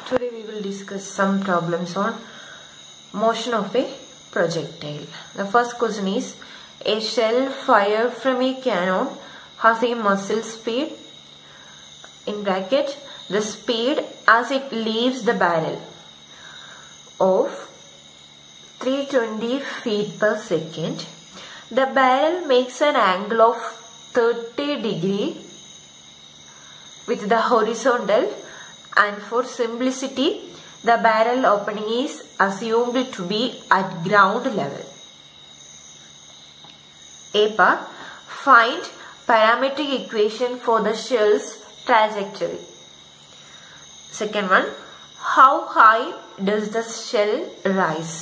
Today we will discuss some problems on motion of a projectile. The first question is, a shell fired from a cannon has a muzzle speed, in bracket, the speed as it leaves the barrel, of 320 feet per second. The barrel makes an angle of 30 degree with the horizontal, and for simplicity the barrel opening is assumed to be at ground level. A part, find parametric equation for the shell's trajectory. Second one, how high does the shell rise?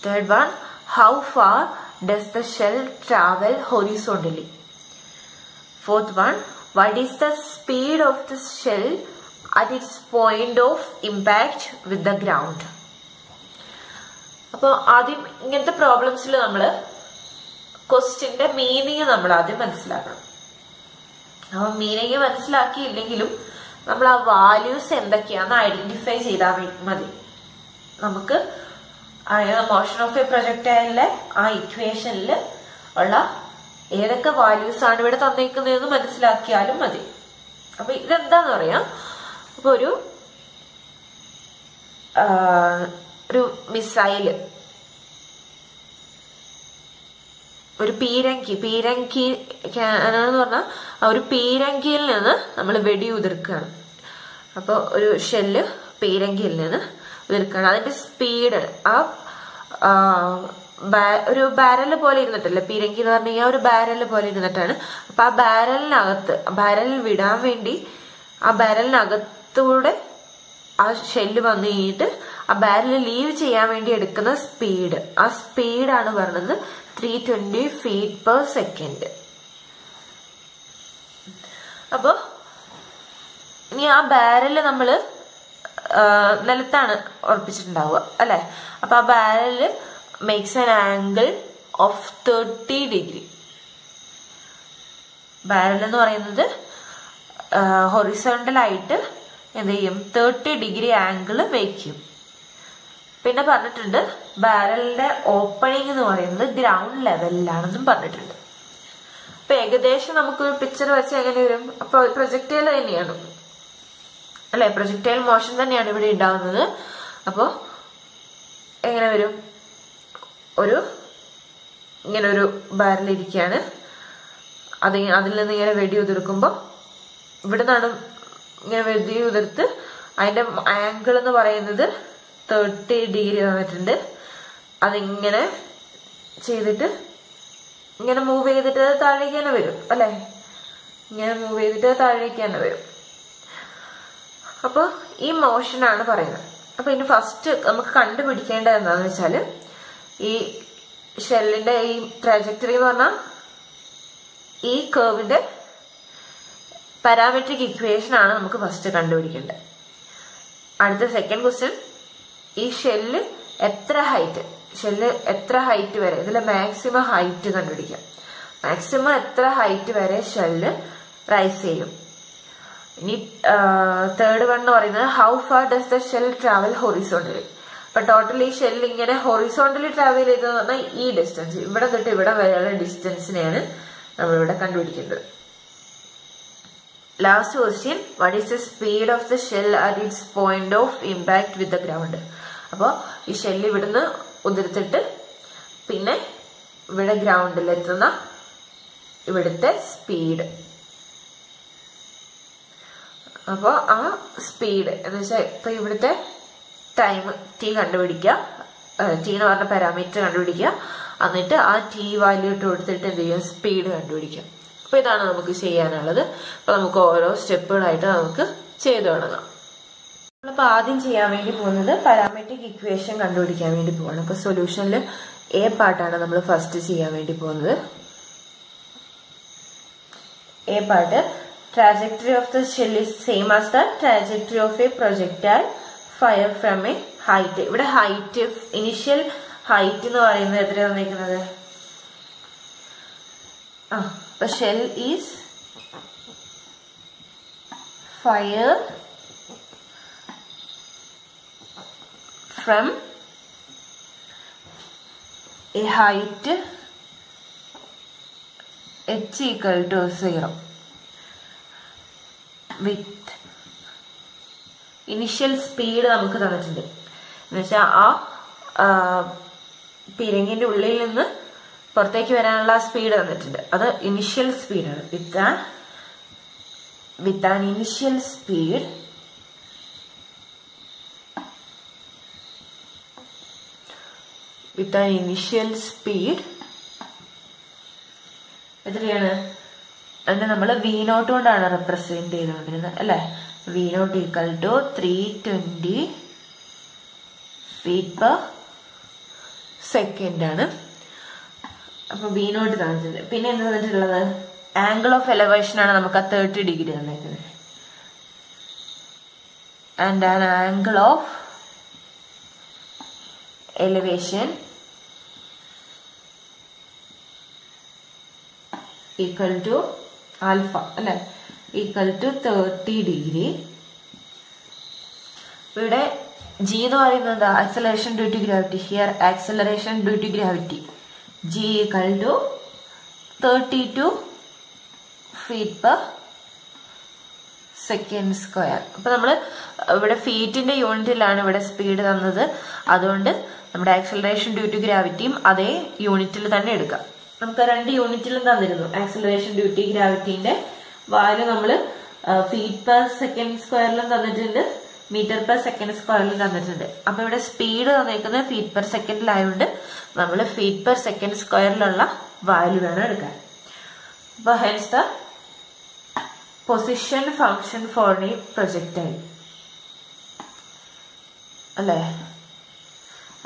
Third one, how far does the shell travel horizontally? Fourth one, what is the speed of the shell at its point of impact with the ground? അപ്പോൾ ആദ്യം ഇങ്ങനത്തെ പ്രോബ്ലംസിൽ നമ്മൾ ക്വസ്റ്റ്യന്റെ meaning നമ്മൾ ആദ്യം മനസ്സിലാക്കണം. അപ്പോൾ meaning മനസ്സിലാക്കിയില്ലെങ്കിലും നമ്മൾ ആ വാല്യൂസ് എന്തൊക്കെയാണെന്ന് ഐഡന്റിഫൈ ചെയ്താൽ മതി. നമുക്ക് മോഷൻ ഓഫ് എ പ്രൊജക്ടൈലിലെ ആ ഇക്വേഷനിൽ ഉള്ള ഏതൊക്കെ വാല്യൂസ് ആണ് ഇവിടെ തന്നേക്കുന്നതെന്ന് മനസ്സിലാക്കിയാലും മതി. അപ്പൊ ഇതെന്താന്ന് പറയാം. അപ്പൊ ഒരു മിസൈല്, ഒരു പീരങ്കി എന്ന് പറഞ്ഞാൽ ഒരു പീരങ്കിയിൽ നിന്ന് നമ്മൾ വെടിയുതിർക്കുകയാണ്. അപ്പോൾ ഒരു ഷെല്ല് പീരങ്കിയിൽ നിന്ന് ഉതിർക്കുകയാണ്. അതിന്റെ സ്പീഡ് ഒരു ബാരല് പോലെ ഇരുന്നിട്ടല്ലേ, പീരങ്കി എന്ന് പറഞ്ഞു കഴിഞ്ഞാൽ ഒരു ബാരല് പോലെ ഇരുന്നിട്ടാണ്. അപ്പൊ ആ ബാരൽ വിടാൻ വേണ്ടി ആ ബാരലിനകത്തൂടെ ആ ഷെല്ല് വന്നു കഴിഞ്ഞിട്ട് ആ ബാരൽ ലീവ് ചെയ്യാൻ വേണ്ടി എടുക്കുന്ന സ്പീഡ്, ആ സ്പീഡാണ് പറഞ്ഞത് 320 feet per second. അപ്പൊ ഇനി ആ ബാരല് നമ്മള് നിലത്താണ് ഉറപ്പിച്ചിട്ടുണ്ടാവുക അല്ലെ. അപ്പൊ ആ barrel makes an angle of 30 degree. Barrel എന്ന് പറയുന്നത് ഹൊറിസോണ്ടൽ ആയിട്ട് എന്ത് ചെയ്യും, 30 degree ആംഗിൾ മേക്ക് ചെയ്യും. പിന്നെ പറഞ്ഞിട്ടുണ്ട് ബാരലിന്റെ ഓപ്പണിംഗ് എന്ന് പറയുന്നത് ഗ്രൗണ്ട് ലെവലിലാണെന്നും പറഞ്ഞിട്ടുണ്ട്. അപ്പൊ ഏകദേശം നമുക്കൊരു പിക്ചർ വെച്ച് എങ്ങനെ വരും, അപ്പൊ പ്രൊജക്ടൈൽ തന്നെയാണ് അല്ലെ, പ്രൊജക്ടൈൽ മോഷൻ തന്നെയാണ് ഇവിടെ ഉണ്ടാവുന്നത്. അപ്പോ എങ്ങനെ വരും, ഇങ്ങനെ ഒരു ബാരൽ ഇരിക്കുകയാണ്, അതിൽ നിന്ന് ഇങ്ങനെ വെടി ഉതിർക്കുമ്പോ ഇവിടെ നിന്നാണ് ഇങ്ങനെ വെടി ഉതിർത്ത് അതിന്റെ ആംഗിൾ എന്ന് പറയുന്നത് 30 degree തന്നിട്ടുണ്ട്. അതിങ്ങനെ ചെയ്തിട്ട് ഇങ്ങനെ മൂവ് ചെയ്തിട്ട് താഴേക്ക് തന്നെ വരും അല്ലെ, ഇങ്ങനെ മൂവ് ചെയ്തിട്ട് താഴേക്ക് തന്നെ വരും. അപ്പൊ ഈ മോഷനാണ് പറയുന്നത്. അപ്പൊ ഇനി ഫസ്റ്റ് നമുക്ക് കണ്ടുപിടിക്കേണ്ടത് എന്താന്ന് വെച്ചാല്, ഈ ഷെല്ലിന്റെ ഈ ട്രാജക്ടറി എന്ന് പറഞ്ഞാൽ ഈ കർവിന്റെ പാരാമെട്രിക് ഇക്വേഷൻ ആണ് നമുക്ക് ഫസ്റ്റ് കണ്ടുപിടിക്കേണ്ടത്. അടുത്ത സെക്കൻഡ് ക്വസ്റ്റ്യൻ, ഈ ഷെല്ല് എത്ര ഹൈറ്റ് വരെ, ഇതിലെ മാക്സിമം ഹൈറ്റ് കണ്ടുപിടിക്കാം. മാക്സിമം എത്ര ഹൈറ്റ് വരെ ഷെല്ല് റൈസ് ചെയ്യും. ഇനി തേർഡ് വൺ എന്ന് പറയുന്നത്, how far does the shell travel horizontally. അപ്പൊ ടോട്ടലി ഈ ഷെല്ല് ഇങ്ങനെ ഹൊറിസോണ്ടലി ട്രാവൽ ചെയ്തതെന്ന് പറഞ്ഞാൽ ഈ ഡിസ്റ്റൻസ്, ഇവിടെ തൊട്ട് ഇവിടെ വരെയുള്ള ഡിസ്റ്റൻസിനെയാണ് നമ്മളിവിടെ കണ്ടുപിടിക്കേണ്ടത്. Last question, what is the speed of the shell at its point of impact with the ground. അപ്പോ ഈ ഷെല്ല് ഇവിടുന്ന് ഉതിർത്തിട്ട് പിന്നെ ഇവിടെ ഗ്രൗണ്ടിൽ എത്തുന്ന ഇവിടുത്തെ സ്പീഡ്. അപ്പോ ആ സ്പീഡ് എന്ന് വെച്ചാൽ ഇപ്പൊ ഇവിടുത്തെ ടൈം ടി കണ്ടുപിടിക്കുക, ടി എന്ന് പറഞ്ഞ പാരാമീറ്റർ കണ്ടുപിടിക്കുക, എന്നിട്ട് ആ ടി വാല്യൂ ഇട്ട് കൊടുത്തിട്ട് എന്ത് ചെയ്യുക, സ്പീഡ് കണ്ടുപിടിക്കുക. അപ്പൊ ഇതാണ് നമുക്ക് ചെയ്യാനുള്ളത്. അപ്പൊ നമുക്ക് ഓരോ സ്റ്റെപ്പുകളായിട്ട് നമുക്ക് ചെയ്തു തുടങ്ങാം. നമ്മളിപ്പോ ആദ്യം ചെയ്യാൻ വേണ്ടി പോകുന്നത് പാരാമെട്രിക് ഇക്വേഷൻ കണ്ടുപിടിക്കാൻ വേണ്ടി പോവാണ്. അപ്പൊ സൊല്യൂഷനിൽ എ പാർട്ടാണ് നമ്മൾ ഫസ്റ്റ് ചെയ്യാൻ വേണ്ടി പോകുന്നത്. A part, trajectory of the shell is same as the trajectory of a projectile fired from a height. ഇവിടെ ഹൈറ്റ്, ഇനിഷ്യൽ ഹൈറ്റ് എന്ന് പറയുന്നത് എത്രയാണ് തന്നിരിക്കുന്നത്, the shell is fired from a height h equal to 0 with initial speed നമുക്ക് തന്നിട്ടുണ്ട്. എന്നുവെച്ചാൽ ആ പിരങ്ങിന്റെ ഉള്ളിൽ നിന്ന് പുറത്തേക്ക് വരാനുള്ള സ്പീഡ് തന്നിട്ടുണ്ട്. അത് ഇനിഷ്യൽ സ്പീഡാണ്. വിത്ത് ആൻ ഇനിഷ്യൽ സ്പീഡ് എത്രയാണ്? അതിനെ നമ്മൾ V0 കൊണ്ടാണ് റെപ്രസെന്റ് ചെയ്തുകൊണ്ടിരുന്നത് അല്ലെ. V0 equal to 320 feet per second ആണ്. അപ്പൊ V0 തന്നിട്ടുണ്ട്. പിന്നെ എന്ത് തന്നിട്ടുള്ളത്? ആംഗിൾ ഓഫ് എലവേഷൻ ആണ് നമുക്ക് ആ 30 ഡിഗ്രി തന്നിരിക്കുന്നത്. And an angle of elevation equal to alpha അല്ലെ, equal to 30 ഡിഗ്രി. ഇവിടെ G എന്ന് പറയുന്നത് എന്താ? acceleration due to gravity. Here acceleration due to gravity G equal to 32 feet per second square. അപ്പൊ നമ്മള് ഇവിടെ ഫീറ്റിന്റെ യൂണിറ്റിലാണ് ഇവിടെ സ്പീഡ് തന്നത്. അതുകൊണ്ട് നമ്മുടെ ആക്സലറേഷൻ ഡ്യൂ ടു ഗ്രാവിറ്റിയും അതേ യൂണിറ്റിൽ തന്നെ എടുക്കാം. നമുക്ക് 2 യൂണിറ്റിലും തന്നിരുന്നു. ആക്സലറേഷൻ ഡ്യൂ ടു ഗ്രാവിറ്റിന്റെ വാല്യൂ നമ്മള് ഫീറ്റ് പെർ സെക്കൻഡ് സ്ക്വയറിലും തന്നിട്ടുണ്ട്, മീറ്റർ പെർ സെക്കൻഡ് സ്ക്വയറിലും തന്നിട്ടുണ്ട്. അപ്പൊ ഇവിടെ സ്പീഡ് തന്നിരിക്കുന്നത് ഫീറ്റ് പെർ സെക്കൻഡിലായതുകൊണ്ട് നമ്മൾ ഫീറ്റ് പെർ സെക്കൻഡ് സ്ക്വയറിലുള്ള വാല്യൂ വേണം എടുക്കാൻ. അപ്പൊ hence the position function for a projectile അല്ലേ,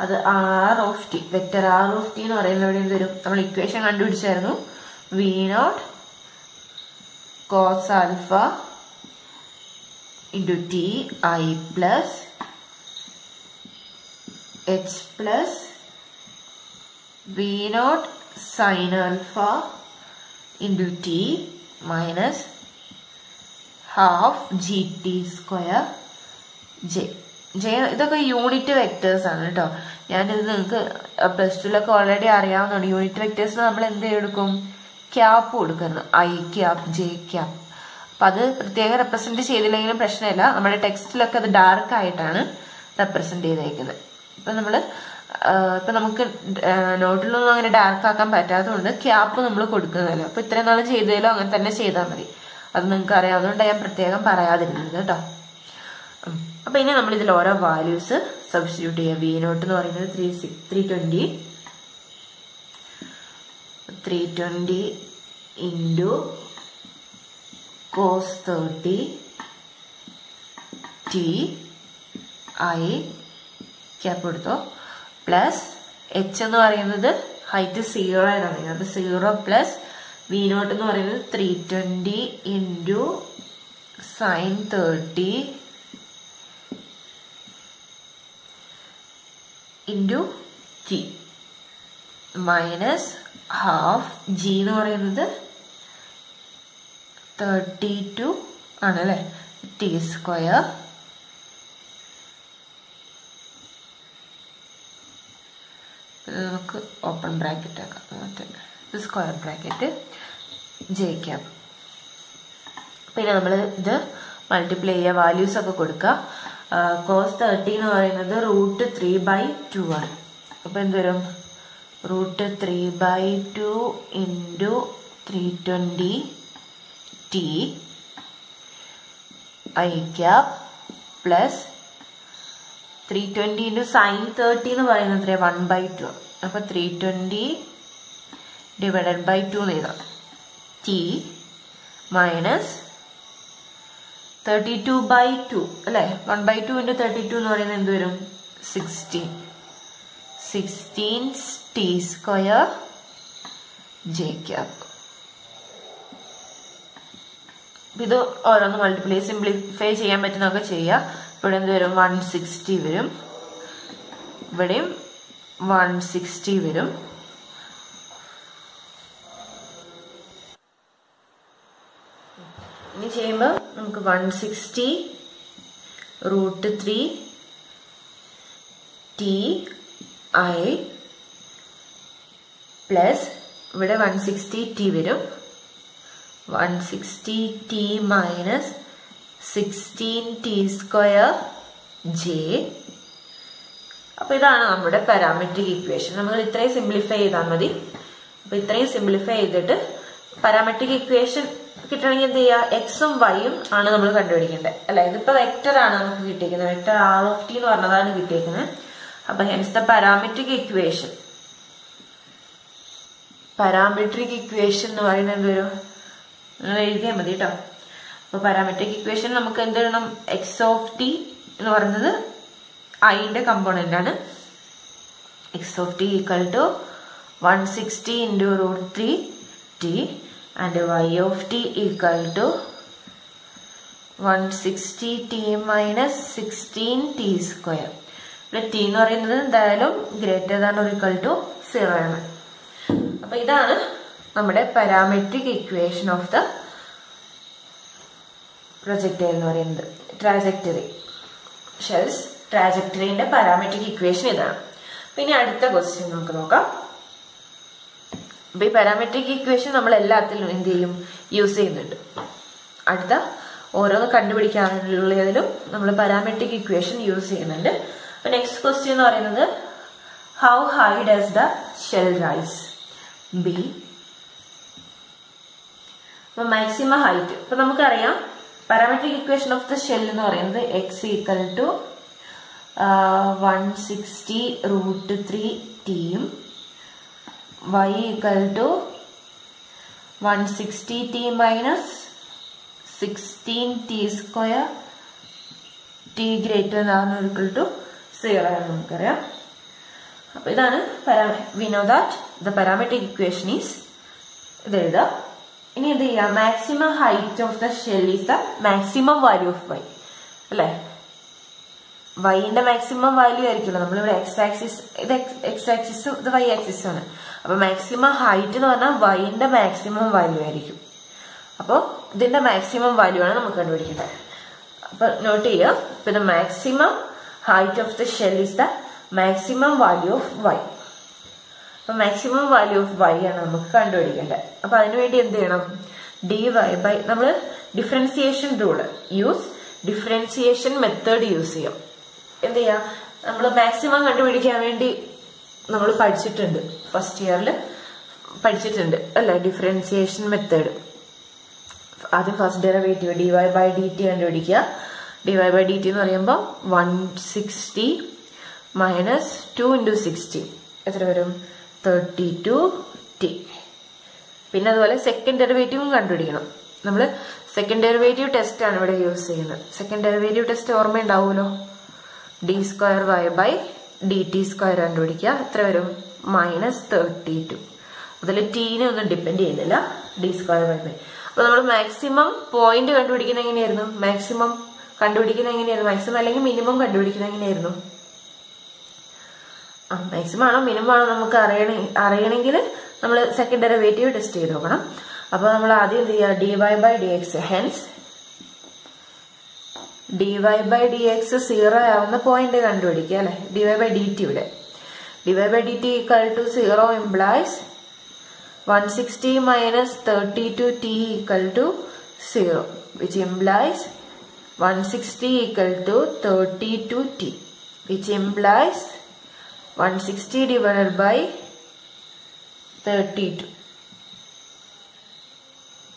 അത് R of T, vector R of T എന്ന് പറയുന്നത് എവിടെ വരും? നമ്മൾ ഇക്വേഷൻ കണ്ടുപിടിച്ചായിരുന്നു. V0 cos alpha into t I plus h plus V0 sin alpha into t minus half gt square j. ഇതൊക്കെ unit vectors ആണ് കേട്ടോ. ഞാനിത് നിങ്ങൾക്ക് പ്ലസ് ടുലൊക്കെ ഓൾറെഡി അറിയാവുന്നതാണ്. യൂണിറ്റ് വെക്ടേഴ്സിന് നമ്മൾ എന്ത് എടുക്കും? ക്യാപ്പ് കൊടുക്കുന്നത്, I ക്യാപ്പ് ജെ ക്യാപ്പ്. അപ്പൊ അത് പ്രത്യേകം റെപ്രസെന്റ് ചെയ്തില്ലെങ്കിലും പ്രശ്നമില്ല. നമ്മുടെ ടെക്സ്റ്റിലൊക്കെ അത് ഡാർക്ക് ആയിട്ടാണ് റെപ്രസെന്റ് ചെയ്തേക്കുന്നത്. ഇപ്പൊ നമുക്ക് നോട്ടിലൊന്നും അങ്ങനെ ഡാർക്ക് ആക്കാൻ പറ്റാത്തതുകൊണ്ട് ക്യാപ്പ് നമ്മൾ കൊടുക്കുന്നതല്ലോ. അപ്പൊ ഇത്രയും നാളും ചെയ്തതിലോ അങ്ങനെ തന്നെ ചെയ്താൽ മതി. അത് നിങ്ങൾക്ക് അറിയാവുന്നതുകൊണ്ട് ഞാൻ പ്രത്യേകം പറയാതിരുന്നത് കേട്ടോ. അപ്പൊ ഇനി നമ്മൾ ഇതിൽ ഓരോ വാല്യൂസ് സബ്സ്റ്റിറ്റ്യൂട്ട് ചെയ്യാം. V0 എന്ന് പറയുന്നത് 320 into cos 30 t I cap കൊടുത്തോ പ്ലസ് h എന്ന് പറയുന്നത് ഹൈറ്റ് 0 ആയതാണ്. അപ്പൊ 0 പ്ലസ് V0 എന്ന് പറയുന്നത് 320 into sin 30 into t minus half g എന്ന് പറയുന്നത് 32 ആണ് അല്ലെ, t സ്ക്വയർ നമുക്ക് ഓപ്പൺ ബ്രാക്കറ്റ് ആക്കാം, സ്ക്വയർ ബ്രാക്കറ്റ് ജെ ക്യാപ്പ്. പിന്നെ നമ്മൾ ഇത് മൾട്ടിപ്ലൈ ചെയ്യുക, വാല്യൂസ് ഒക്കെ കൊടുക്കുക. കോസ് 30 എന്ന് പറയുന്നത് √3/2 ആണ്. അപ്പൊ എന്ത് വരും? √3/2 into 320 t I cap plus 320 into sin 30 എന്ന് പറയുന്നത് 1/2. അപ്പൊ 320 divided by 2 എന്ന് എഴുതാം. t മൈനസ് 32/2 അല്ലെ, 1/2 into 32 എന്ന് പറയുന്നത് എന്ത് വരും? 16 t സ്ക്വയർ j ക്യാപ്പ്. ഇത് ഓരോന്ന് മൾട്ടിപ്ലൈ സിംപ്ലിഫൈ ചെയ്യാൻ പറ്റുന്നതൊക്കെ ചെയ്യാം. ഇവിടെ എന്ത് വരും? 160 വരും, ഇവിടെയും 160 വരും. ഇനി ചെയ്യുമ്പോൾ നമുക്ക് 160 √3 ടി ഐ പ്ലസ് ഇവിടെ 160t വരും. 160t minus 16t² J. അപ്പൊ ഇതാണ് നമ്മുടെ പാരാമെട്രിക് ഇക്വേഷൻ. നമ്മൾ ഇത്രയും സിംപ്ലിഫൈ ചെയ്താൽ മതി. അപ്പൊ ഇത്രയും സിംപ്ലിഫൈ ചെയ്തിട്ട് പാരാമെട്രിക് ഇക്വേഷൻ കിട്ടണമെങ്കിൽ എന്ത് ചെയ്യുക? എക്സും വൈയും ആണ് നമ്മൾ കണ്ടുപിടിക്കേണ്ടത് അല്ലെ. ഇതിപ്പോ വെക്ടർ ആണ് നമുക്ക് കിട്ടിയിരിക്കുന്നത്. വെക്ടർ ആർ ഓഫ് ടി എന്ന് പറഞ്ഞതാണ് കിട്ടിയിരിക്കുന്നത്. അപ്പൊ ഹെൻസ് ദ പാരാമെട്രിക് ഇക്വേഷൻ എന്ന് പറയുന്നത് എന്ത് വരും? നിങ്ങൾ എഴുതിയാൽ മതി കേട്ടോ. അപ്പൊ പാരാമെട്രിക് ഇക്വേഷൻ നമുക്ക് എന്ത് എഴുതണം? എക്സ് ഓഫ് ടി എന്ന് പറയുന്നത് ഐന്റെ കമ്പോണന്റ് ആണ്. X of T equal to 160 into √3t and y of t equal to 160t minus 16t². ഇവിടെ t എന്ന് പറയുന്നത് എന്തായാലും greater than or equal to 0 ആണ്. അപ്പൊ ഇതാണ് നമ്മുടെ parametric equation of the projectile എന്ന് പറയുന്നത്. ട്രാജക്ടറി ഷെൽസ് ട്രാജക്ടറിന്റെ പാരാമെട്രിക് ഇക്വേഷൻ ഇതാണ്. പിന്നെ അടുത്ത ക്വസ്റ്റ്യൻ നമുക്ക് നോക്കാം. അപ്പൊ ഈ പാരാമെട്രിക് ഇക്വേഷൻ നമ്മൾ എല്ലാത്തിലും എന്ത് ചെയ്യും? യൂസ് ചെയ്യുന്നുണ്ട്. അടുത്ത ഓരോന്ന് കണ്ടുപിടിക്കാനുള്ളതിലും നമ്മൾ പാരാമെട്രിക് ഇക്വേഷൻ യൂസ് ചെയ്യുന്നുണ്ട്. അപ്പൊ നെക്സ്റ്റ് ക്വസ്റ്റ്യൻ എന്ന് പറയുന്നത് how high does the shell rise? B. അപ്പൊ മാക്സിമം ഹൈറ്റ് ഇപ്പൊ നമുക്കറിയാം. Parametric equation of the shell എന്ന് പറയുന്നത് എക്സ് ഈക്വൽ ടു 160√3t യും y equal to 160t minus 16t² t greater than or equal to 0 ആണ് നമുക്കറിയാം. അപ്പൊ ഇതാണ് we know that the parametric equation is ഇത് എഴുതാം. ഇനി എന്ത് ചെയ്യാം? Maximum height of the shell is the maximum value of y അല്ലെ. വൈന്റെ മാക്സിമം വാല്യൂ ആയിരിക്കുമല്ലോ. നമ്മളിവിടെ എക്സ് ആക്സിസ്, ഇത് എക്സ് ആക്സിസും ഇത് വൈ ആക്സിസും ആണ്. അപ്പൊ മാക്സിമം ഹൈറ്റ് എന്ന് പറഞ്ഞാൽ വൈന്റെ മാക്സിമം വാല്യൂ ആയിരിക്കും. അപ്പോൾ ഇതിന്റെ മാക്സിമം വാല്യൂ ആണ് നമുക്ക് കണ്ടുപിടിക്കേണ്ടത്. അപ്പൊ നോട്ട് ചെയ്യുക. ഇപ്പൊ the maximum height of the shell is the maximum value of Y. അപ്പൊ മാക്സിമം വാല്യൂ ഓഫ് വൈ ആണ് നമുക്ക് കണ്ടുപിടിക്കേണ്ടത്. അപ്പൊ അതിനുവേണ്ടി എന്ത് ചെയ്യണം? dy നമ്മൾ differentiation rule differentiation method use ചെയ്യാം. എന്ത് ചെയ്യാം? നമ്മൾ മാക്സിമം കണ്ടുപിടിക്കാൻ വേണ്ടി നമ്മൾ പഠിച്ചിട്ടുണ്ട്, ഫസ്റ്റ് ഇയറിൽ പഠിച്ചിട്ടുണ്ട് അല്ലെ. ഡിഫറൻസിയേഷൻ മെത്തേഡ് ആദ്യം ഫസ്റ്റ് ഡെറിവേറ്റീവ് dy/dt കണ്ടുപിടിക്കുക. dy/dt എന്ന് പറയുമ്പോൾ 160 മൈനസ് 2 into 60 എത്ര വരും? 32t. പിന്നെ അതുപോലെ സെക്കൻഡ് ഡെറിവേറ്റീവും കണ്ടുപിടിക്കണം. നമ്മൾ സെക്കൻഡ് ഡെറിവേറ്റീവ് ടെസ്റ്റ് ആണ് ഇവിടെ യൂസ് ചെയ്യുന്നത്. Second derivative test ഓർമ്മയുണ്ടാവുമല്ലോ. d²y/dt² കണ്ടുപിടിക്കുക. എത്ര വരും? -32. അതിൽ ടീനെ ഒന്നും ഡിപ്പെൻഡ് ചെയ്യുന്നില്ല. d²y/. അപ്പൊ നമ്മൾ മാക്സിമം പോയിന്റ് കണ്ടുപിടിക്കുന്ന എങ്ങനെയായിരുന്നു? മാക്സിമം അല്ലെങ്കിൽ മിനിമം കണ്ടുപിടിക്കുന്ന എങ്ങനെയായിരുന്നു? മാക്സിമം ആണോ മിനിമം ആണോ നമുക്ക് അറിയണമെങ്കിൽ നമ്മൾ സെക്കൻഡ് ഡെറിവേറ്റീവ് ടെസ്റ്റ് ചെയ്ത് നോക്കണം. അപ്പൊ നമ്മൾ ആദ്യം എന്ത് ചെയ്യുക? dy/dx. ഹെൻസ് dy/dx 0 ആവുന്ന പോയിന്റ് കണ്ടുപിടിക്കുക അല്ലെ. dy/dt ഇവിടെ dy/dt equal to 0 implies 160 minus 32t equal to 0, which implies 160 equal to 32t, which implies 160 divided by 32.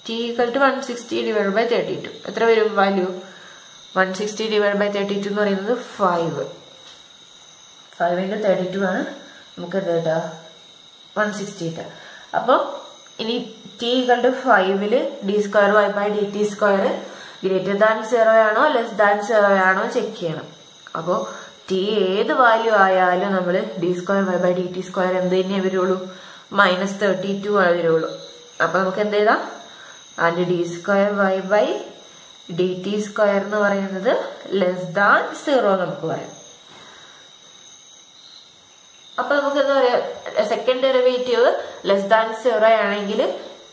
t equal to 160 divided by 32. എത്ര വരും വാല്യൂ? 160 divided by 32 എന്ന് പറയുന്നത് 5 into 32 ആണ് നമുക്ക് എന്താ 160. അപ്പൊ ഇനി t equal to 5 d²y/dt² greater than 0 ആണോ ലെസ് ദാൻ 0 ആണോ ചെക്ക് ചെയ്യണം. അപ്പോ t ഏത് വാല്യൂ ആയാലും നമ്മൾ d²y/dt² എന്ത് തന്നെ വരുള്ളൂ? -32 വരുള്ളൂ. അപ്പൊ നമുക്ക് എന്ത് എഴുതാം? ആൻഡ് d²y/dt² എന്ന് പറയുന്നത് ലെസ് ദാൻ 0 നമുക്ക് പറയാം. അപ്പൊ നമുക്ക് എന്താ പറയാ? സെക്കൻഡ് ഡെറിവേറ്റീവ് ലെസ് ദാൻ 0 ആണെങ്കിൽ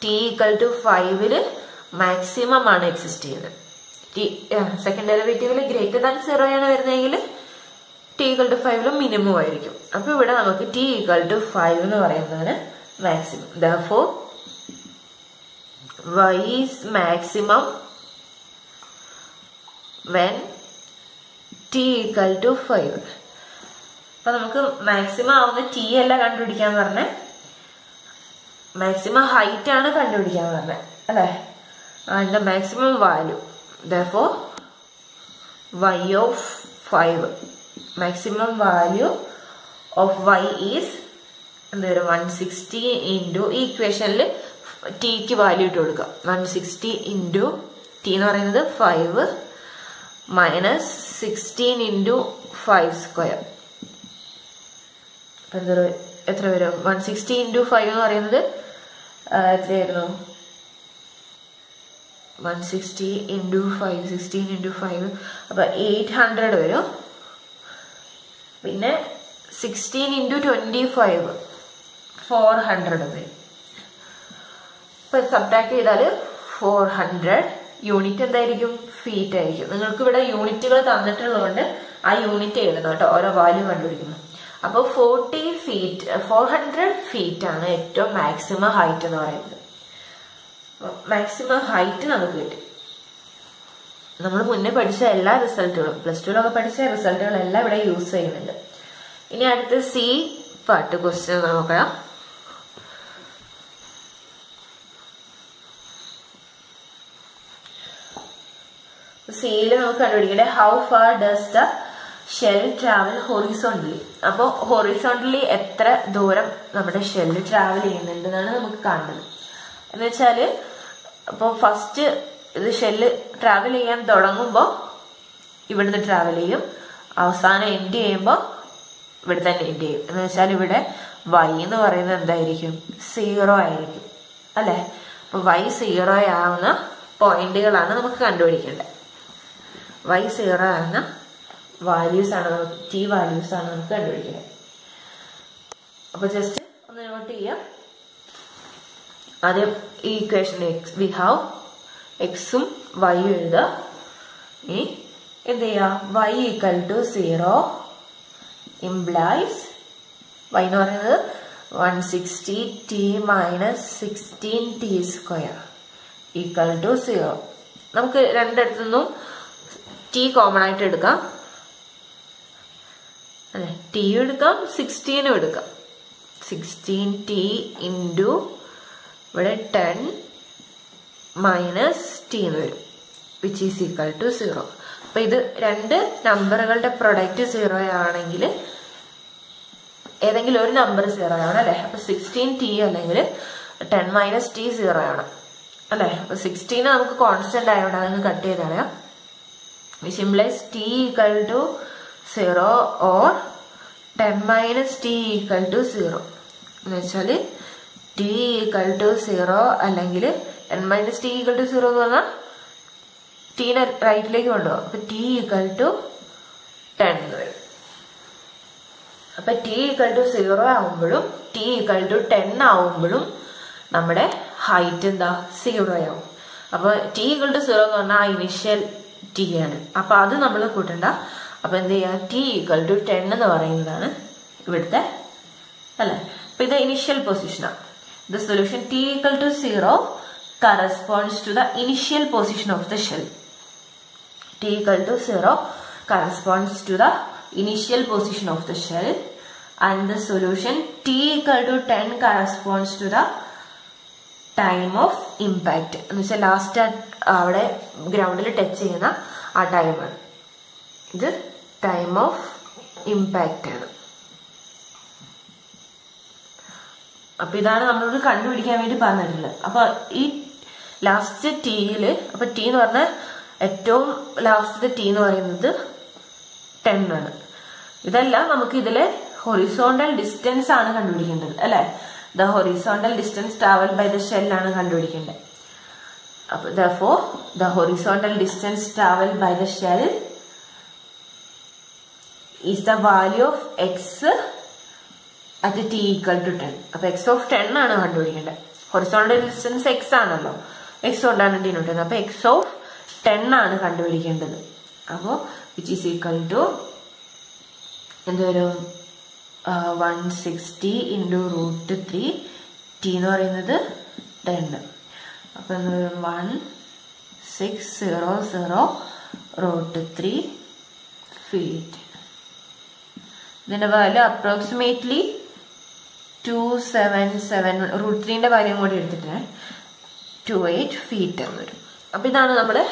t equal to 5 മാക്സിമം ആണ് എക്സിസ്റ്റ് ചെയ്യുന്നത്. സെക്കൻഡ് ഡെറിവേറ്റീവിൽ ഗ്രേറ്റർ ദാൻ 0 ആണ് വരുന്നതെങ്കിൽ t equal to 5 മിനിമം ആയിരിക്കും. അപ്പൊ ഇവിടെ നമുക്ക് t equal to 5 എന്ന് പറയുന്നതാണ് maximum. Therefore y is maximum when t equal to 5. അപ്പൊ നമുക്ക് മാക്സിമം ആവുന്ന t അല്ല കണ്ടുപിടിക്കാൻ പറഞ്ഞേ, മാക്സിമം ഹൈറ്റ് ആണ് കണ്ടുപിടിക്കാൻ പറഞ്ഞേ അല്ലേ. അതിന്റെ maximum value therefore y of 5, maximum value of y is 160 into ഈ ഇക്വേഷനിൽ ടിക്ക് വാല്യൂ ഇട്ട് കൊടുക്കാം. 160 into t എന്ന് പറയുന്നത് 5 മൈനസ് 16 into 5 സ്ക്വയർ. എത്ര വരും? 160 into 5 എന്ന് പറയുന്നത് എത്രയായിരുന്നു? 160 into 5, 16 into 5, അപ്പൊ 800 വരും. പിന്നെ 16 into 25 400 വരും. അപ്പൊ സബ്ട്രാക്ട് ചെയ്താൽ 400. യൂണിറ്റ് എന്തായിരിക്കും? ഫീറ്റ് ആയിരിക്കും. നിങ്ങൾക്ക് ഇവിടെ യൂണിറ്റുകൾ തന്നിട്ടുള്ളതുകൊണ്ട് ആ യൂണിറ്റ് എഴുതണം കേട്ടോ, ഓരോ വാല്യൂ കണ്ടുപിടിക്കുന്നു. അപ്പോൾ 400 ഫീറ്റ് ആണ് ഏറ്റവും മാക്സിമം ഹൈറ്റ് എന്ന് പറയുന്നത്. മാക്സിമം ഹൈറ്റ് നമുക്ക് കിട്ടി. നമ്മൾ മുന്നേ പഠിച്ച എല്ലാ റിസൾട്ടുകളും, +2 പഠിച്ച റിസൾട്ടുകളെല്ലാം ഇവിടെ യൂസ് ചെയ്യുന്നുണ്ട്. ഇനി അടുത്ത സി പാർട്ട് ക്വസ്റ്റ്യൻ നോക്കാം. സിയിൽ നമുക്ക് കണ്ടുപിടിക്കണ്ടേ how far does the shell travel horizontally. അപ്പോൾ ഹൊറിസോണ്ടലി എത്ര ദൂരം നമ്മുടെ ഷെല്ല് ട്രാവൽ ചെയ്യുന്നുണ്ടെന്നാണ് നമുക്ക് കാണുന്നത്. എന്ന് വെച്ചാൽ അപ്പോൾ ഫസ്റ്റ് ഇത് ഷെല്ല് ട്രാവൽ ചെയ്യാൻ തുടങ്ങുമ്പോൾ ഇവിടുന്ന് ട്രാവൽ ചെയ്യും, അവസാനം എൻഡ് ചെയ്യുമ്പോൾ ഇവിടെ തന്നെ എൻഡ് ചെയ്യും. എന്ന് വെച്ചാൽ ഇവിടെ y എന്ന് പറയുന്നത് എന്തായിരിക്കും? 0 ആയിരിക്കും അല്ലെ. അപ്പൊ y 0 ആവുന്ന പോയിന്റുകളാണ് നമുക്ക് കണ്ടുപിടിക്കേണ്ടത്. y 0 ആവുന്ന വാല്യൂസ് ആണ് നമുക്ക്, t വാല്യൂസ് ആണ് നമുക്ക് കണ്ടുപിടിക്കേണ്ടത്. അപ്പൊ ജസ്റ്റ് ഒന്ന് നോട്ട് ചെയ്യാം. ആദ്യം ഈ ഇക്വേഷൻ വി ഹാവ് എക്സും വൈയും എഴുതുക. ഇനി എന്ത് ചെയ്യാം? y equal to 0 implies y എന്ന് പറയുന്നത് 160t minus 16t square equal to 0. നമുക്ക് രണ്ടിടത്തുനിന്നും t കോമൺ ആയിട്ട് എടുക്കാം അല്ലെ. t എടുക്കാം, 16 എടുക്കാം. 16t into ഇവിടെ 10 മൈനസ് t എന്ന് വരും, വിച്ച് ഈസ് ഈക്വൽ ടു 0. അപ്പൊ ഇത് രണ്ട് നമ്പറുകളുടെ പ്രൊഡക്റ്റ് 0 ആണെങ്കിൽ ഏതെങ്കിലും ഒരു നമ്പർ 0 ആണ് അല്ലെ. അപ്പൊ 16t അല്ലെങ്കിൽ 10 മൈനസ് t 0 ആണ് അല്ലെ. അപ്പൊ 16 നമുക്ക് കോൺസ്റ്റന്റ് ആയതുകൊണ്ട് അതൊന്ന് കട്ട് ചെയ്ത് കളയാം. Which implies t equal to 0 or 10 minus t equal to 0 എന്ന് വെച്ചാൽ t ഈക്വൽ ടു 0 അല്ലെങ്കിൽ 10 മൈനസ് t ഈക്വൽ ടു 0 എന്ന് പറഞ്ഞാൽ ടീനെ റൈറ്റിലേക്ക് കൊണ്ടുപോകും. അപ്പൊ t ഈക്വൽ ടു 10 എന്ന് വരും. അപ്പൊ t ഈക്വൽ ടു 0 ആവുമ്പോഴും t ഈക്വൽ ടു 10 ആവുമ്പോഴും നമ്മുടെ ഹൈറ്റ് എന്താ? 0 ആവും. അപ്പൊ t ഈക്വൽ ടു 0 എന്ന് പറഞ്ഞാൽ ഇനിഷ്യൽ t ആണ്. അപ്പൊ അത് നമ്മൾ കൂട്ടണ്ട. അപ്പൊ എന്ത് ചെയ്യാ? t ഈക്വൽ ടു 10 എന്ന് പറയുന്നതാണ് ഇവിടുത്തെ അല്ലെ. അപ്പൊ ഇത് initial പൊസിഷനാണ്. The solution t equal to 0 corresponds to the initial position of the shell. T equal to 0 corresponds to the initial position of the shell, and the solution t equal to 10 corresponds to the time of impact. എന്ന് വെച്ചാൽ last അവിടെ ഗ്രൗണ്ടിൽ touch ചെയ്യുന്ന ആ ടൈമാണ്. ഇത് time of impact ആണ്. അപ്പൊ ഇതാണ് നമ്മളോട് കണ്ടുപിടിക്കാൻ വേണ്ടി പറഞ്ഞിട്ടുള്ളത്. അപ്പൊ ഈ ലാസ്റ്റ് ടീയില്, അപ്പൊ ടി എന്ന് പറഞ്ഞാൽ ഏറ്റവും ലാസ്റ്റത്തെ ടി എന്ന് പറയുന്നത് 10 ആണ്. ഇതെല്ലാം നമുക്ക് ഇതിലെ ഹൊറിസോണ്ടൽ ഡിസ്റ്റൻസ് ആണ് കണ്ടുപിടിക്കേണ്ടത് അല്ലെ. The horizontal distance travel by the shell ആണ് കണ്ടുപിടിക്കേണ്ടത്. അപ്പൊ therefore the horizontal distance travel by the shell is the value of x at t equal to 10. അപ്പൊ x of 10 ആണ് കണ്ടുപിടിക്കേണ്ടത്. ഹൊറിസോണ്ടൽ ഡിസ്റ്റൻസ് x ആണല്ലോ, x കൊണ്ടാണ് ഡിനോട്ട് ചെയ്യുന്നത്. അപ്പൊ x of 10 ആണ് കണ്ടുപിടിക്കേണ്ടത്. അപ്പോ which is equal to എന്ത് വരും? 160 × √3. ടി എന്ന് പറയുന്നത് 10. അപ്പൊ എന്ത് വരും? 1600 √3 ഫീറ്റ്. ഇതിന്റെ വാല്യൂ അപ്രോക്സിമേറ്റ്ലി 277 √3ന്റെ വാല്യൂ കൂടി എടുത്തിട്ട് 28 ഫീറ്റ് എന്ന് വരും. അപ്പൊ ഇതാണ് നമ്മുടെ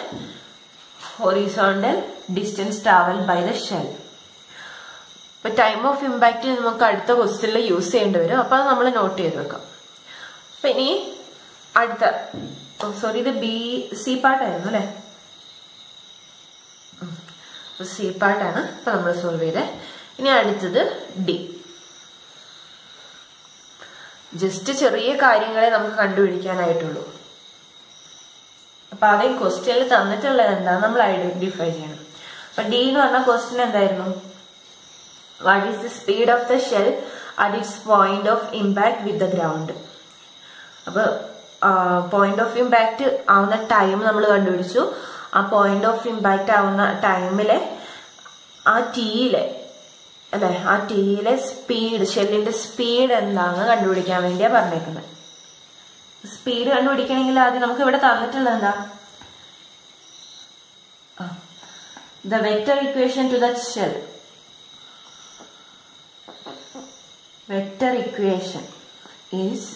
horizontal distance travel by the shell. ഇപ്പൊ ടൈം ഓഫ് ഇമ്പാക്ട് നമുക്ക് അടുത്ത ക്വസ്റ്റ്യനിൽ യൂസ് ചെയ്യേണ്ടി വരും. അപ്പൊ അത് നമ്മൾ നോട്ട് ചെയ്ത് വെക്കാം. അപ്പൊ ഇനി അടുത്ത ഇത് സി പാർട്ടായിരുന്നു അല്ലെ? സി പാർട്ടാണ് ഇപ്പൊ നമ്മൾ സോൾവ് ചെയ്തത്. ഇനി അടുത്തത് ഡി. ജസ്റ്റ് ചെറിയ കാര്യങ്ങളെ നമുക്ക് കണ്ടുപിടിക്കാനായിട്ടുള്ളൂ. അപ്പൊ അതേ ക്വസ്റ്റ്യനിൽ തന്നിട്ടുള്ളത് എന്താ നമ്മൾ ഐഡന്റിഫൈ ചെയ്യണം. അപ്പൊ ഡി എന്ന് പറഞ്ഞ ക്വസ്റ്റ്യൻ എന്തായിരുന്നു? What is the speed of the shell at its point of impact with the ground. അപ്പൊ പോയിന്റ് ഓഫ് ഇമ്പാക്ട് ആവുന്ന ടൈം നമ്മൾ കണ്ടുപിടിച്ചു. ആ പോയിന്റ് ഓഫ് ഇമ്പാക്ട് ആവുന്ന ടൈമിലെ ആ ടീയിലെ അല്ലെ, ആ ടീയിലെ സ്പീഡ്, ഷെല്ലിന്റെ സ്പീഡ് എന്താണെന്ന് കണ്ടുപിടിക്കാൻ വേണ്ടിയാ പറഞ്ഞേക്കുന്നത്. സ്പീഡ് കണ്ടുപിടിക്കണമെങ്കിൽ ആദ്യം നമുക്ക് ഇവിടെ തന്നിട്ടുള്ളത് എന്താ? The vector equation two the shell. Vector equation is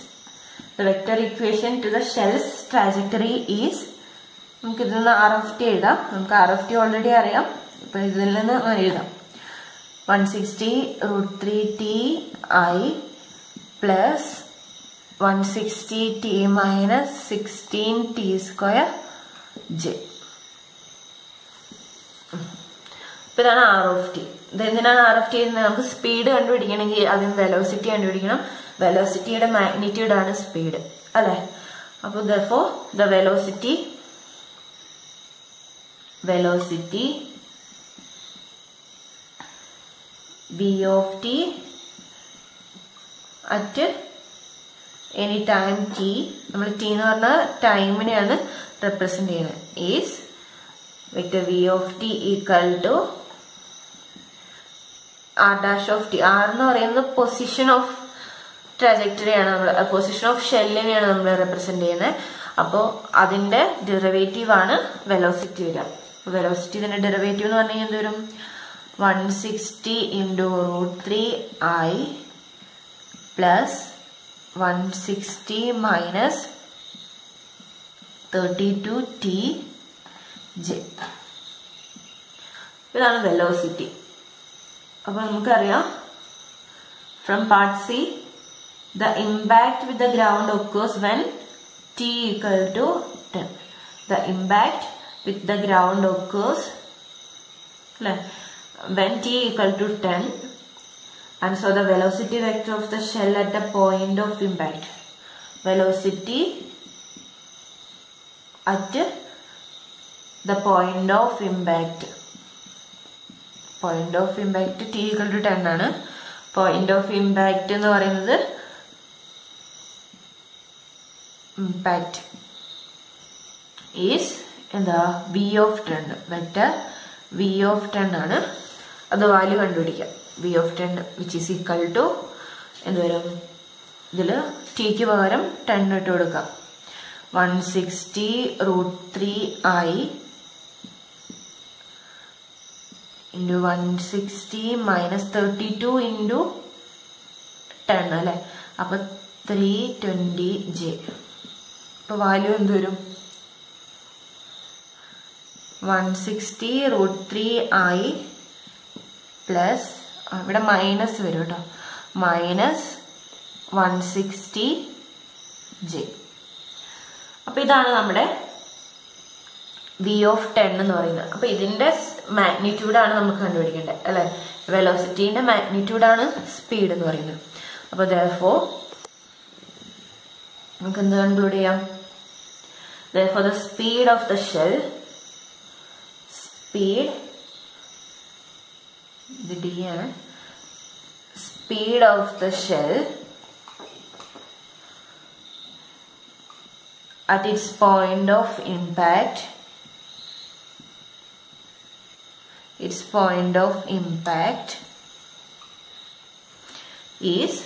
the vector equation to the shell's trajectory is, നമുക്ക് ഇതിൽ നിന്ന് RFT എഴുതാം. നമുക്ക് RFT ഓൾറെഡി അറിയാം. ഇപ്പൊ ഇതിൽ നിന്ന് എഴുതാം. 160 √3t I plus 160t minus 16t² j. ഇപ്പൊ ഇതാണ് RFT. ഇതെന്തിനാണ് RFT ചെയ്യുന്നത്? നമുക്ക് സ്പീഡ് കണ്ടുപിടിക്കണമെങ്കിൽ ആദ്യം വെലോസിറ്റി കണ്ടുപിടിക്കണം. വെലോസിറ്റിയുടെ മാഗ്നിറ്റ്യൂഡ് ആണ് സ്പീഡ് അല്ലെ? അപ്പൊ therefore the velocity v of t at any time t, നമ്മൾ t എന്ന് പറഞ്ഞ ടൈമിനെയാണ് റെപ്രസെന്റ് ചെയ്യുന്നത്, is vector v of t equal to r dash of t. r എന്ന് പറയുന്നത് പൊസിഷൻ ഓഫ് ട്രാജക്ടറിയാണ്, നമ്മൾ പൊസിഷൻ ഓഫ് ഷെല്ലിനെയാണ് നമ്മൾ റെപ്രസെന്റ് ചെയ്യുന്നത്. അപ്പോൾ അതിന്റെ ഡെറിവേറ്റീവ് ആണ് വെലോസിറ്റി വരിക. വെലോസിറ്റി ഇതിന്റെ ഡെറിവേറ്റീവ് എന്ന് പറഞ്ഞു കഴിഞ്ഞാൽ എന്ത് വരും? 160 × √3i plus 160 minus 32t j. ഇതാണ് വെലോസിറ്റി. അപ്പൊ നമുക്കറിയാം from part C, the impact with the ground occurs when t equal to 10. The impact with the ground occurs when t equal to 10, and so the velocity vector of the shell at the point of impact. Velocity at the point of impact. Point of impact t equal to 10 ആണ്. Point of impact എന്ന് പറയുന്നത് impact is എന്താ? v of 10. Vector v of 10 ആണ്. അത് value കണ്ടുപിടിക്കാം. v of 10 which is equal to എന്ത് വരും? ഇതിൽ tക്ക് പകരം 10 ഇട്ട് കൊടുക്കാം. 160 √3i into 160 minus 32 into 10 അല്ലെ? അപ്പൊ 320j. ഇപ്പൊ വാല്യൂ എന്ത് വരും? 160 √3i പ്ലസ്, ഇവിടെ മൈനസ് വരും കേട്ടോ, മൈനസ് 160j. അപ്പൊ ഇതാണ് നമ്മുടെ v of 10 എന്ന് പറയുന്നത്. അപ്പൊ ഇതിന്റെ മാഗ്നിറ്റ്യൂഡാണ് നമുക്ക് കണ്ടുപിടിക്കേണ്ടത് അല്ലെ? വെലോസിറ്റിന്റെ മാഗ്നിറ്റ്യൂഡാണ് സ്പീഡ് എന്ന് പറയുന്നത്. അപ്പൊ therefore നമുക്ക് എന്ത് കൺക്ലൂഡ് ചെയ്യാം? Therefore the speed of the shell, speed of the shell at its point of impact, is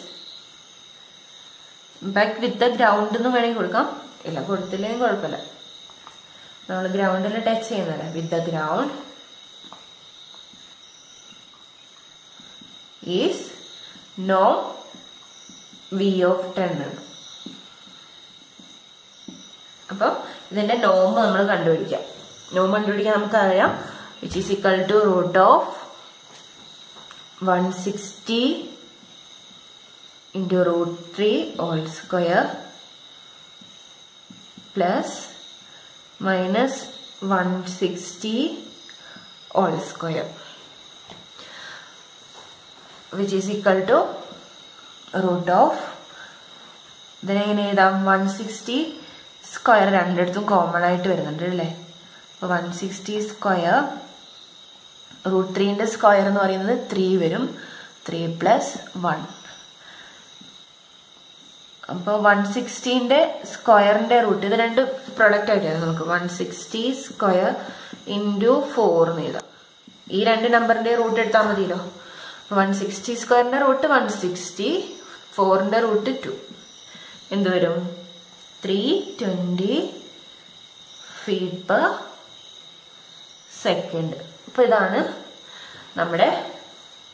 back with the ground എന്ന് വേണമെങ്കിൽ കൊടുക്കാം, ഇല്ല കൊടുത്തില്ലെങ്കിൽ കുഴപ്പമില്ല, നമ്മൾ ഗ്രൗണ്ടിൽ ടച്ച് ചെയ്യുന്നല്ലേ. With the ground is no v of 10 ആണ്. അപ്പൊ ഇതിന്റെ നോം നമ്മൾ കണ്ടുപിടിക്കാം. നോം കണ്ടുപിടിക്കാൻ നമുക്കറിയാം which is equal to root of 160 into root 3 whole square plus minus 160 whole square which is equal to root of ഇതിനെങ്ങനെ എഴുതാം, 160 സ്ക്വയർ രണ്ടിടത്തും കോമൺ ആയിട്ട് വരുന്നുണ്ട് അല്ലേ. അപ്പൊ 160 സ്ക്വയർ റൂട്ട് 3ന്റെ സ്ക്വയർ എന്ന് പറയുന്നത് 3 വരും, 3 പ്ലസ് 1. അപ്പോൾ 160ന്റെ സ്ക്വയറിന്റെ റൂട്ട് ഇത് രണ്ട് പ്രൊഡക്റ്റ് ആയിട്ടാണ് നമുക്ക് 160 സ്ക്വയർ ഇൻറ്റു 4 എന്ന് എഴുതാം. ഈ രണ്ട് നമ്പറിന്റെ റൂട്ട് എടുത്താൽ മതിയല്ലോ. 160 സ്ക്വയറിന്റെ റൂട്ട് 160, 4ന്റെ റൂട്ട് 2 എന്ത് വരും, 320 ഫീറ്റ് പെർ സെക്കൻഡ്. അപ്പൊ ഇതാണ് നമ്മുടെ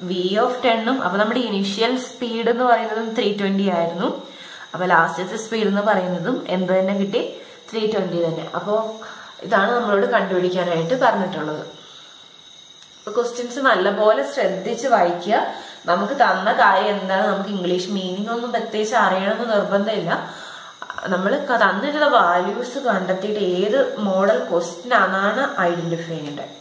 v of 10. അപ്പൊ നമ്മുടെ ഇനീഷ്യൽ സ്പീഡ് എന്ന് പറയുന്നതും 320 ആയിരുന്നു. അപ്പൊ ലാസ്റ്റത്തെ സ്പീഡ് എന്ന് പറയുന്നതും എന്ത് തന്നെ കിട്ടി, 320 തന്നെ. അപ്പോ ഇതാണ് നമ്മളോട് കണ്ടുപിടിക്കാനായിട്ട് പറഞ്ഞിട്ടുള്ളത്. അപ്പൊ ക്വസ്റ്റ്യൻസ് നല്ലപോലെ ശ്രദ്ധിച്ച് വായിക്കുക. നമുക്ക് തന്ന കാര്യം എന്താണ്, നമുക്ക് ഇംഗ്ലീഷ് മീനിങ് ഒന്നും പ്രത്യേകിച്ച് അറിയണമെന്ന് നിർബന്ധമില്ല. നമ്മൾ തന്നിട്ടുള്ള വാല്യൂസ് കണ്ടെത്തിയിട്ട് ഏത് മോഡൽ ക്വസ്റ്റ്യൻ ആണെന്നാണ് ഐഡന്റിഫൈ ചെയ്യേണ്ടത്.